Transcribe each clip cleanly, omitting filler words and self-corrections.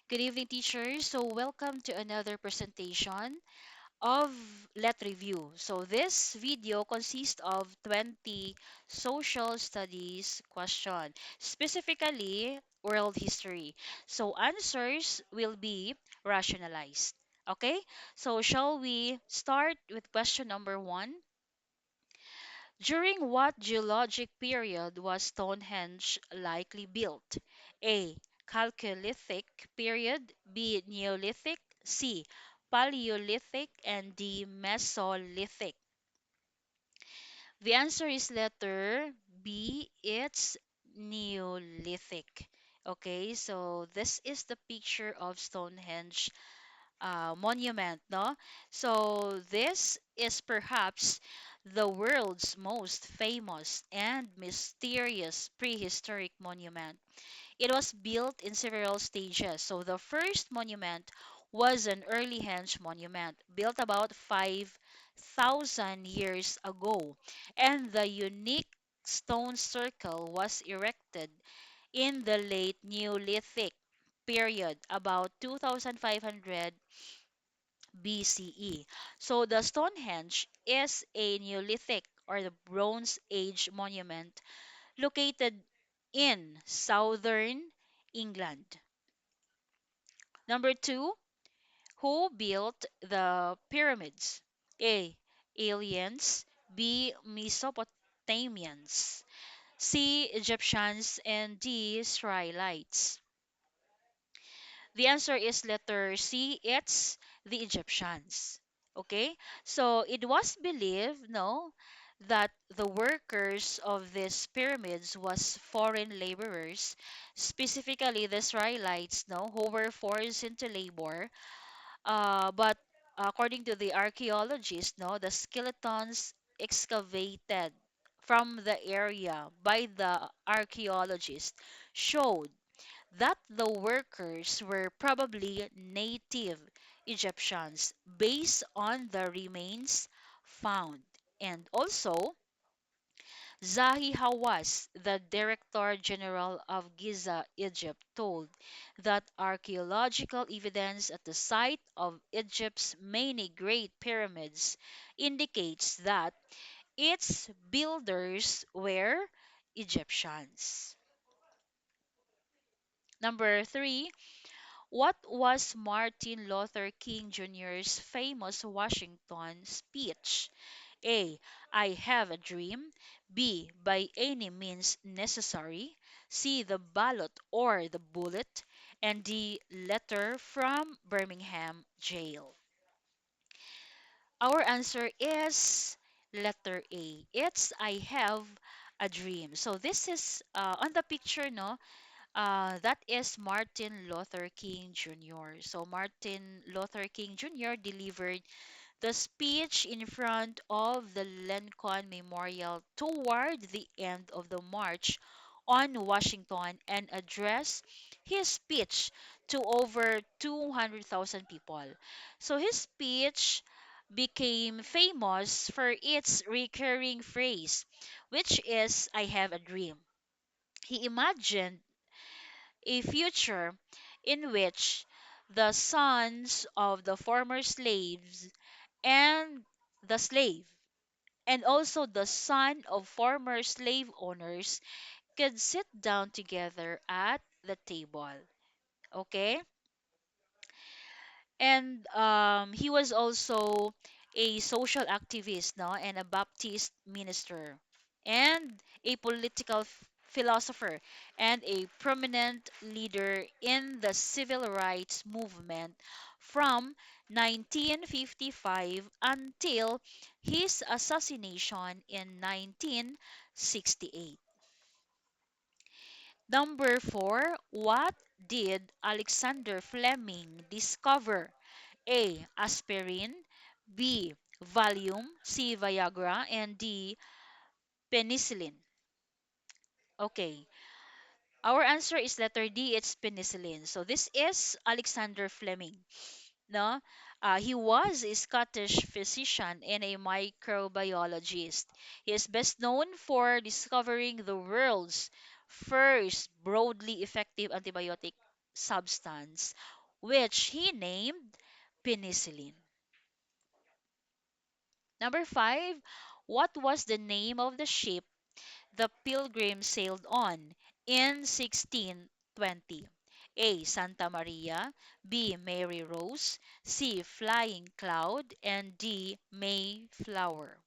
Good evening, teachers. So, welcome to another presentation of Let Review. So, this video consists of 20 social studies question, specifically world history. So, answers will be rationalized. Okay? So, shall we start with question number one? During what geologic period was Stonehenge likely built? A. Chalcolithic period, B. Neolithic, C. Paleolithic, and D. Mesolithic. The answer is letter B. It's Neolithic. Okay, so this is the picture of Stonehenge monument, no? So this is perhaps the world's most famous and mysterious prehistoric monument. It was built in several stages. So the first monument was an early henge monument built about 5,000 years ago, and the unique stone circle was erected in the late Neolithic period, about 2,500 BCE. So the Stonehenge is a Neolithic or the Bronze Age monument located in southern England. Number two, who built the pyramids? A. Aliens. B. Mesopotamians. C. Egyptians. And D. Israelites. The answer is letter C. It's the Egyptians. Okay? So it was believed, no, that the workers of these pyramids was foreign laborers, specifically the Israelites, no, who were forced into labor. But according to the archaeologists, no, the skeletons excavated from the area by the archaeologists showed that the workers were probably native Egyptians based on the remains found. And also, Zahi Hawass, the Director General of Giza, Egypt, told that archaeological evidence at the site of Egypt's many great pyramids indicates that its builders were Egyptians. Number three, what was Martin Luther King Jr.'s famous Washington speech? A. I have a dream. B. By any means necessary. C. The ballot or the bullet. And D. Letter from Birmingham jail. Our answer is letter A. It's I have a dream. So this is on the picture, no? That is Martin Luther King Jr. So Martin Luther King Jr. delivered the speech in front of the Lincoln Memorial toward the end of the march on Washington and addressed his speech to over 200,000 people. So his speech became famous for its recurring phrase, which is I have a dream. He imagined a future in which the sons of the former slaves and the slave and also the son of former slave owners could sit down together at the table. Okay? And he was also a social activist, no, and a Baptist minister, and a political philosopher, and a prominent leader in the civil rights movement from 1955 until his assassination in 1968. Number four, what did Alexander Fleming discover? A. Aspirin. B. Valium. C. Viagra. And D. Penicillin. Okay. Our answer is letter D. It's penicillin. So this is Alexander Fleming. No? He was a Scottish physician and a microbiologist. He is best known for discovering the world's first broadly effective antibiotic substance, which he named penicillin. Number five, what was the name of the ship the pilgrims sailed on in 1620? A. Santa Maria, B. Mary Rose, C. Flying Cloud, and D. Mayflower.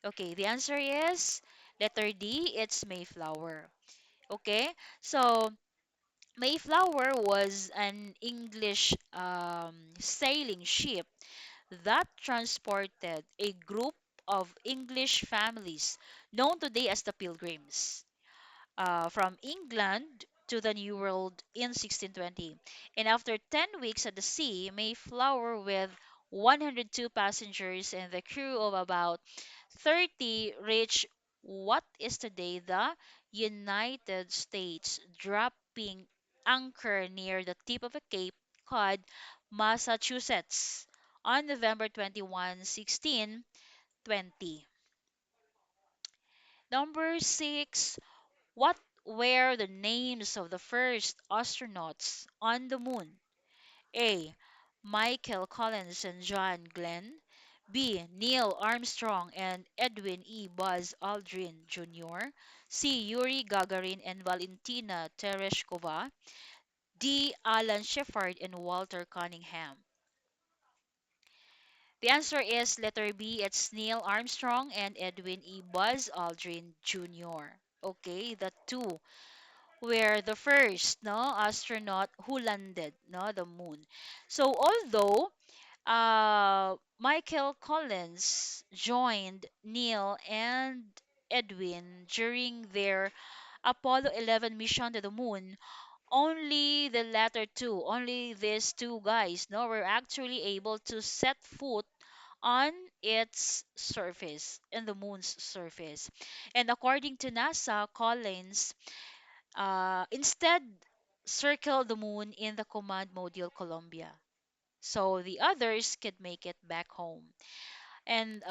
Okay, the answer is letter D, it's Mayflower. Okay, so Mayflower was an English sailing ship that transported a group of English families known today as the Pilgrims from England to the New World in 1620. And after 10 weeks at the sea, Mayflower, with 102 passengers and the crew of about 30, reached what is today the United States, dropping anchor near the tip of a cape called Massachusetts on November 21, 1620. Number six, what were the names of the first astronauts on the moon? A. Michael Collins and John Glenn. B. Neil Armstrong and Edwin E. Buzz Aldrin Jr. C. Yuri Gagarin and Valentina Tereshkova. D. Alan Shepard and Walter Cunningham. The answer is letter B. It's Neil Armstrong and Edwin E. Buzz Aldrin Jr. Okay, the two were the first astronaut who landed the moon. So although Michael Collins joined Neil and Edwin during their Apollo 11 mission to the moon, only the latter two, only these two guys, were actually able to set foot on its surface, in the moon's surface. And according to NASA, Collins instead circled the moon in the command module Columbia, so the others could make it back home. And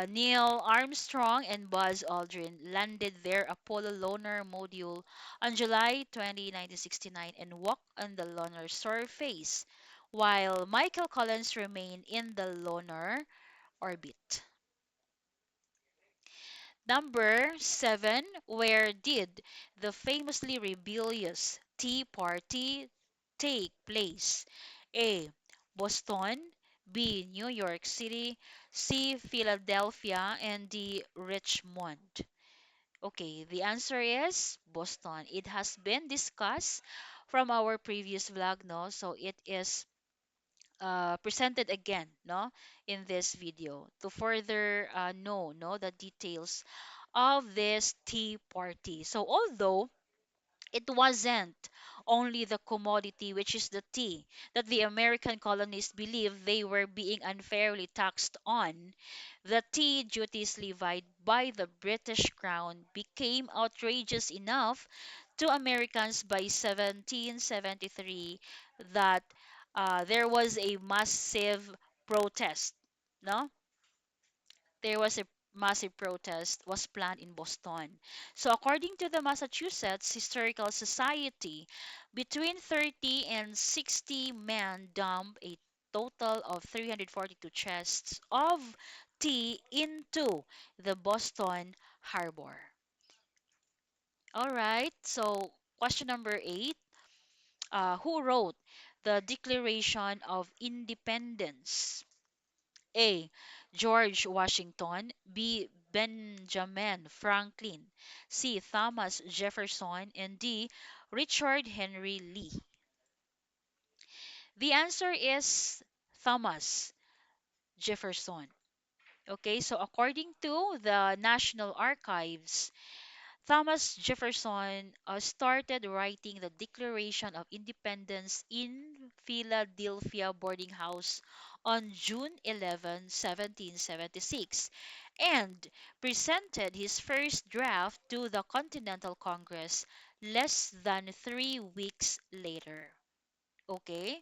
Neil Armstrong and Buzz Aldrin landed their Apollo lunar module on July 20, 1969, and walked on the lunar surface, while Michael Collins remained in the lunar orbit. Number seven, where did the famously rebellious Tea Party take place? A. Boston, B. New York City, C. Philadelphia, and D. Richmond. Okay, the answer is Boston. It has been discussed from our previous vlog, no? So it is presented again, no, in this video to further know, no, the details of this tea party. So although it wasn't only the commodity, which is the tea, that the American colonists believed they were being unfairly taxed on, the tea duties levied by the British Crown became outrageous enough to Americans by 1773 that there was a massive protest. No, there was a massive protest was planned in Boston. So according to the Massachusetts Historical Society, between 30 and 60 men dumped a total of 342 chests of tea into the Boston harbor. All right, so question number eight, who wrote the Declaration of Independence? A. George Washington, B. Benjamin Franklin, C. Thomas Jefferson, and D. Richard Henry Lee. The answer is Thomas Jefferson. Okay, so according to the National Archives, Thomas Jefferson started writing the Declaration of Independence in Philadelphia boarding house on June 11, 1776, and presented his first draft to the Continental Congress less than 3 weeks later. Okay,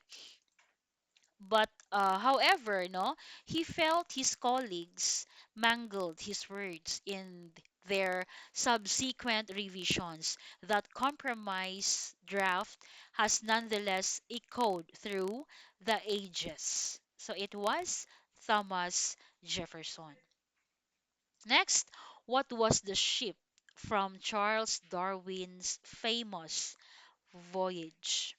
but however, no, he felt his colleagues mangled his words in their subsequent revisions. That compromise draft has nonetheless echoed through the ages. So it was Thomas Jefferson. Next, what was the ship from Charles Darwin's famous voyage?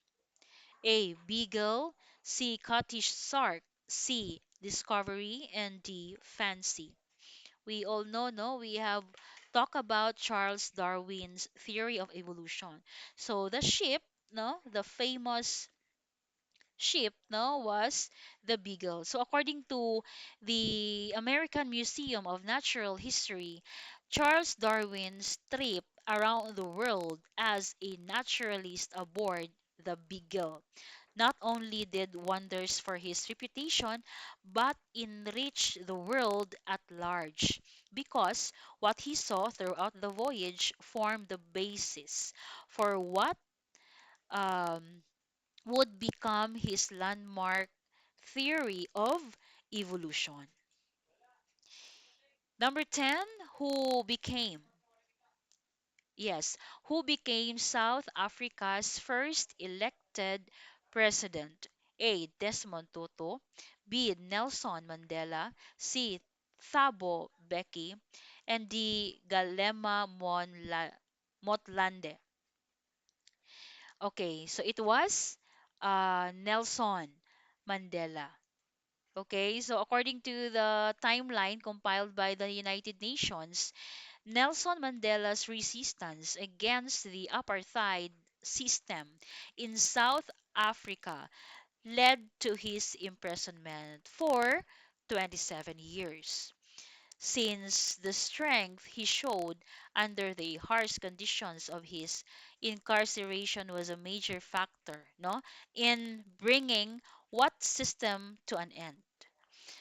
A. Beagle, C. Scottish Sark, C. Discovery, and D. Fancy. We all know, no, we have talked about Charles Darwin's theory of evolution. So the ship, no, the famous ship, no, was the Beagle. So according to the American Museum of Natural History, Charles Darwin's trip around the world as a naturalist aboard the Beagle not only did wonders for his reputation, but enriched the world at large, because what he saw throughout the voyage formed the basis for what um, would become his landmark theory of evolution. Number 10, who became Yes, who became South Africa's first elected president? A. Desmond Tutu, B. Nelson Mandela, C. Thabo Mbeki, and D. Motlande. Okay, so it was Nelson Mandela. Okay, so according to the timeline compiled by the United Nations, Nelson Mandela's resistance against the apartheid system in South Africa led to his imprisonment for 27 years. Since the strength he showed under the harsh conditions of his incarceration was a major factor, no, in bringing what system to an end.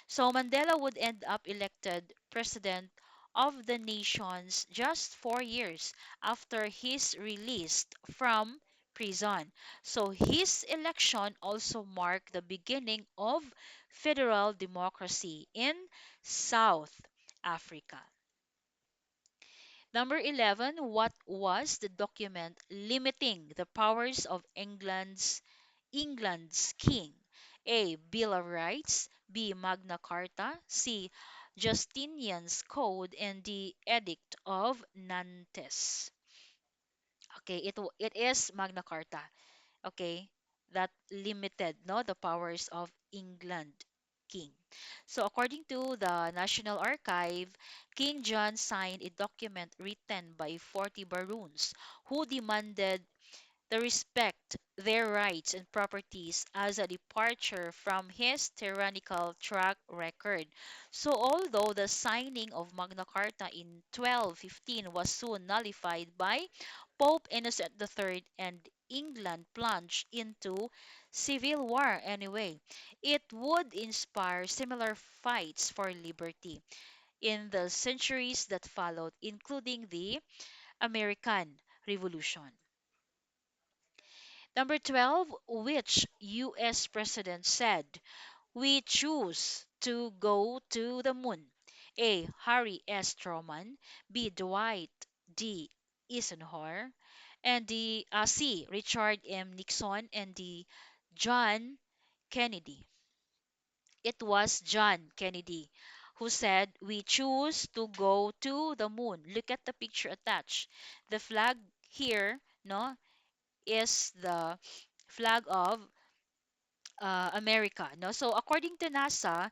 So Mandela would end up elected president of the nations just 4 years after his release from prison. So his election also marked the beginning of federal democracy in South Africa. Number 11, what was the document limiting the powers of England's king? A. Bill of Rights, B. Magna Carta, C. Justinian's Code, and D. Edict of Nantes. Okay, it is Magna Carta. Okay, that limited no the powers of England king. So according to the National Archive, King John signed a document written by 40 barons who demanded to respect their rights and properties as a departure from his tyrannical track record. So, although the signing of Magna Carta in 1215 was soon nullified by Pope Innocent III and England plunged into civil war anyway, it would inspire similar fights for liberty in the centuries that followed, including the American Revolution. Number 12, which US president said, "We choose to go to the moon"? A. Harry S. Truman, B. Dwight D. Eisenhower, and C. Richard M. Nixon, and D. John Kennedy. It was John Kennedy who said, "We choose to go to the moon." Look at the picture attached. The flag here, no, is the flag of America. No, so according to NASA,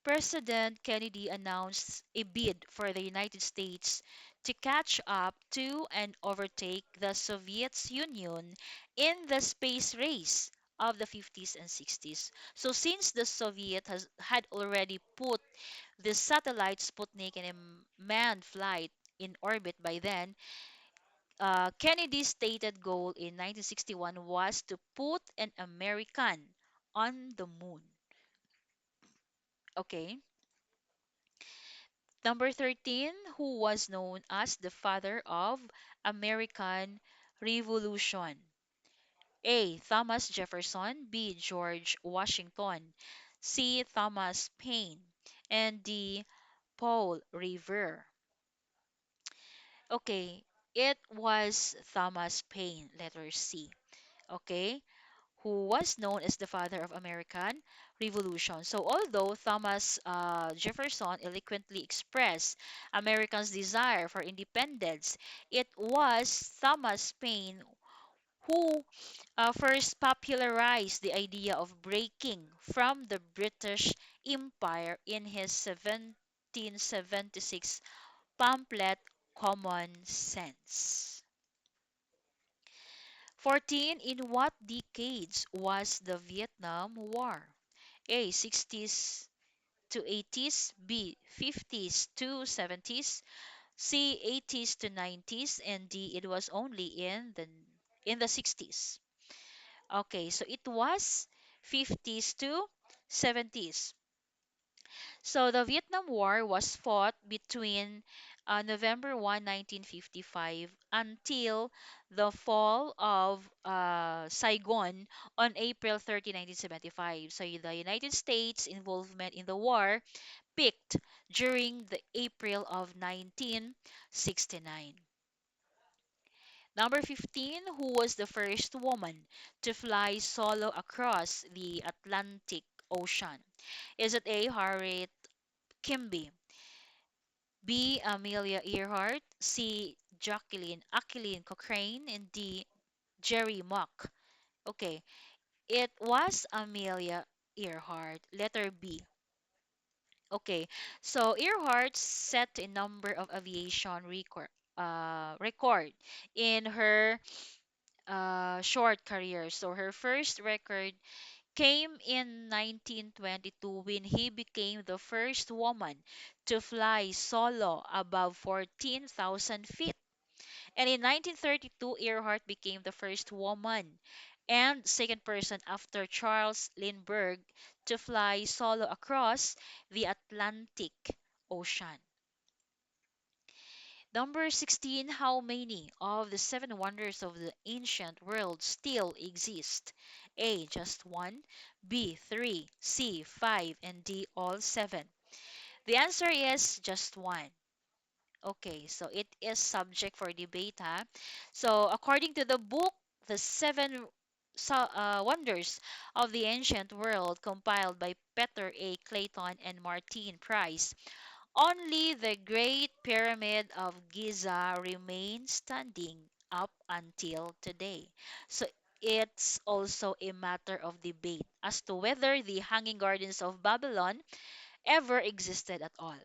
President Kennedy announced a bid for the United States to catch up to and overtake the Soviet Union in the space race of the 50s and 60s. So since the Soviet had already put the satellite Sputnik in a manned flight in orbit by then, Kennedy's stated goal in 1961 was to put an American on the moon. Okay. Number 13, who was known as the father of American Revolution? A. Thomas Jefferson, B. George Washington, C. Thomas Paine, and D. Paul Revere. Okay, it was Thomas Paine, letter C. Okay, who was known as the father of American Revolution. So, although Thomas Jefferson eloquently expressed Americans' desire for independence, it was Thomas Paine who first popularized the idea of breaking from the British Empire in his 1776 pamphlet Common Sense. 14. In what decades was the Vietnam War? A. 60s to 80s, B. 50s to 70s, C. 80s to 90s, and D. It was only in the 60s. Okay, so it was 50s to 70s. So the Vietnam War was fought between November 1, 1955 until the fall of Saigon on April 30, 1975. So the United States involvement in the war peaked during the April of 1969. Number 15, who was the first woman to fly solo across the Atlantic Ocean? Is it A. Harriet Kimby, B. Amelia Earhart, C. Jacqueline Cochrane, and D. Jerry Mock? Okay, it was Amelia Earhart, letter B. Okay, so Earhart set a number of aviation record in her short career. So her first record came in 1922 when he became the first woman to fly solo above 14,000 feet. And in 1932, Earhart became the first woman and second person after Charles Lindbergh to fly solo across the Atlantic Ocean. Number 16, how many of the seven wonders of the ancient world still exist? A, just one, B, three, C, five, and D, all seven. The answer is just one. Okay, so it is subject for debate, huh? So, according to the book, The Seven Wonders of the Ancient World, compiled by Peter A. Clayton and Martin Price, only the Great Pyramid of Giza remains standing up until today. So it's also a matter of debate as to whether the Hanging Gardens of Babylon ever existed at all.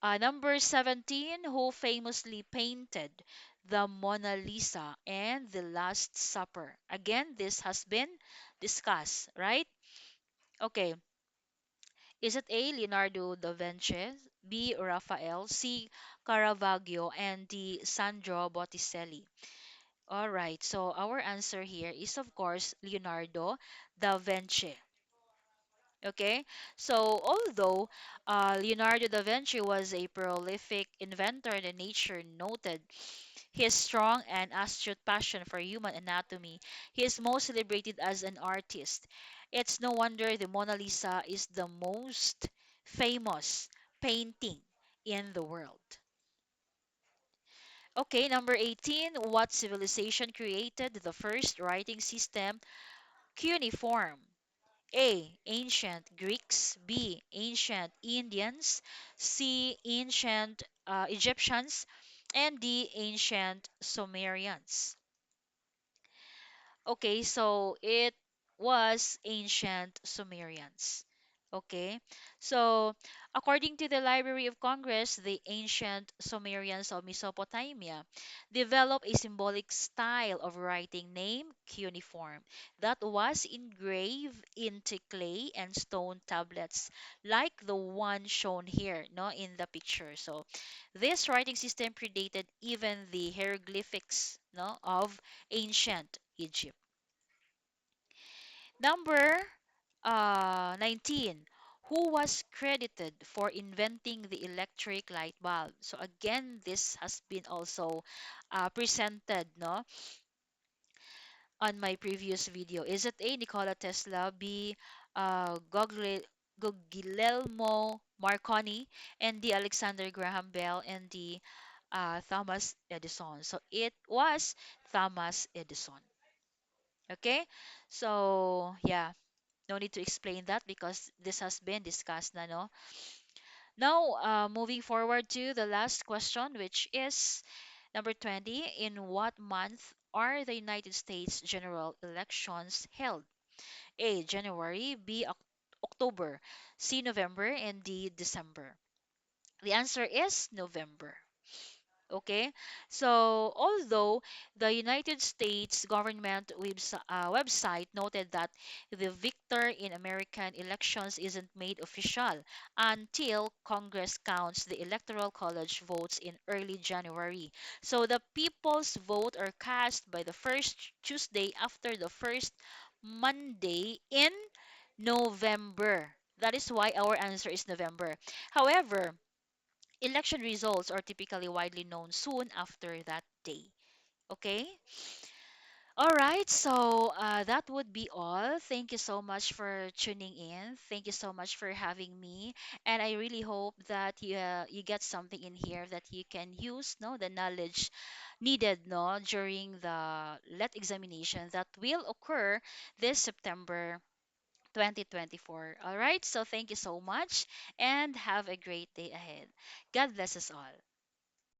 Number 17, who famously painted the Mona Lisa and the Last Supper. Again, this has been discussed, right? Okay, is it A. Leonardo da Vinci, B. Raphael, C. Caravaggio, and D. Sandro Botticelli? All right, so our answer here is, of course, Leonardo da Vinci. Okay, so although Leonardo da Vinci was a prolific inventor and nature noted his strong and astute passion for human anatomy, he is most celebrated as an artist. It's no wonder the Mona Lisa is the most famous painting in the world. Okay, number 18, what civilization created the first writing system, cuneiform? A. Ancient Greeks. B. Ancient Indians. C. Ancient Egyptians. And D. Ancient Sumerians. Okay, so it was ancient Sumerians. Okay, so according to the Library of Congress, the ancient Sumerians of Mesopotamia developed a symbolic style of writing named cuneiform that was engraved into clay and stone tablets like the one shown here no in the picture. So this writing system predated even the hieroglyphics no of ancient Egypt. Number 19. Who was credited for inventing the electric light bulb? So again, this has been also presented no on my previous video. Is it A. Nikola Tesla, B. Galileo Guglielmo Marconi, and the Alexander Graham Bell, and the Thomas Edison. So it was Thomas Edison. Okay, so yeah, no need to explain that because this has been discussed na, no? Now, moving forward to the last question, which is number 20. In what month are the United States general elections held? A. January, B. October, C. November, and D. December. The answer is November. Okay, so although the United States government website noted that the victor in American elections isn't made official until Congress counts the Electoral College votes in early January. So the people's vote are cast by the first Tuesday after the first Monday in November. That is why our answer is November. However, election results are typically widely known soon after that day. Okay? All right, so that would be all. Thank you so much for tuning in. Thank you so much for having me, and I really hope that you get something in here that you can use, no, the knowledge needed, no, during the let examination that will occur this September 2024. All right, so thank you so much, and have a great day ahead. God bless us all.